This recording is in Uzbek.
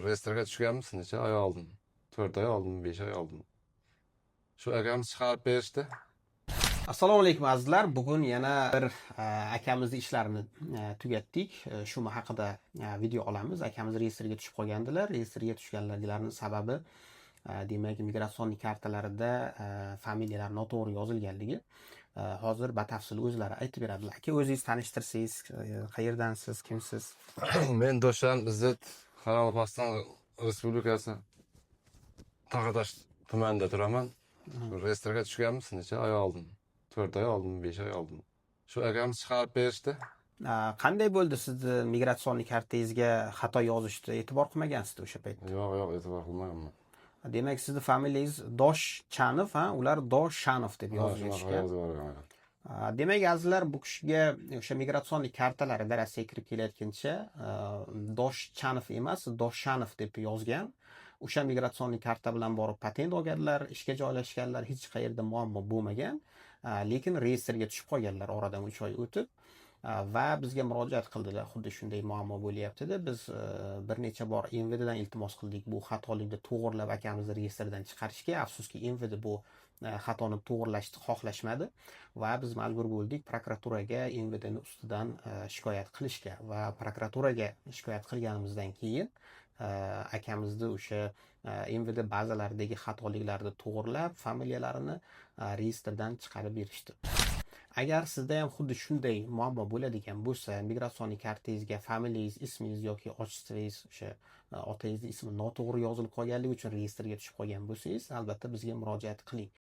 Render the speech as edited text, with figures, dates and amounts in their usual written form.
reyestrga tushganmiz necha oy oldin. 4 oy oldin, 5 oy oldin. Şu akamiz chiqarib berishdi. Assalomu alaykum azizlar. Bugun yana bir akamizni ishlarini tugatdik. Shu haqida video olamiz. Akamiz reyestrga tushib qolgandilar. Reyestrga tushganliklarining sababi demak migratsion kartalarida familiyalar noto'g'ri yozilganligi. Hozir batafsil o'zlari aytib beradilar. Aka, o'zingizni tanishtirsangiz, qayerdansiz, kimsiz? Men Do'shan Izzat Qoraqalpog'iston Respublikasi Tog'adash tumanida turaman. Reyestrga tushganmiz necha oy oldin. 4 oy oldin, 5 oy oldin. Shu akamiz chiqarib berishdi. Qanday bo'ldi sizni migratsion kartangizga xato yozishdi? E'tibor qilmagansiz o'sha paytda? Yo'q, e'tibor qilmaganman. Demak, sizni familiyangiz Doshchanov, ular Doshanov deb yozishgan. Demak, azizlar, bu kishiga o'sha migratsion kartalar idarasiga kirib kelayotgancha Doshchanov emas, Doshanov deb yozgan. O'sha migratsion karta bilan borib patent olganlar, ishga joylashganlar, hech qayerda muammo bo'lmagan. Lekin reyestrga tushib qolganlar oradan 3 oy o'tib va bizga murojaat qildilar. Xuddi shunday muammo bo'lyapti-da. Biz bir necha bor MVDdan iltimos qildik bu xatolikni to'g'rilab akamizni reyestrdan chiqarishga. Afsuski MVD bu xatoni to'g'irlashni xohlashmadi va biz majbur bo'ldik prokuraturaga MVDning ustidan shikoyat qilishga va prokuraturaga shikoyat qilganimizdan keyin akamizni o'sha MVD bazalaridagi xatoliklarni to'g'irlab familiyalarini reyestrdan chiqarib berishdi. Agar sizda ham xuddi shunday muammo bo'ladigan bo'lsa, migratsion kartangizga familiyangiz, ismingiz yoki otchestvangiz o'sha otangizning ismi noto'g'ri yozilib qolganligi uchun reyestrga tushib qolgan bo'lsangiz, albatta bizga murojaat qiling.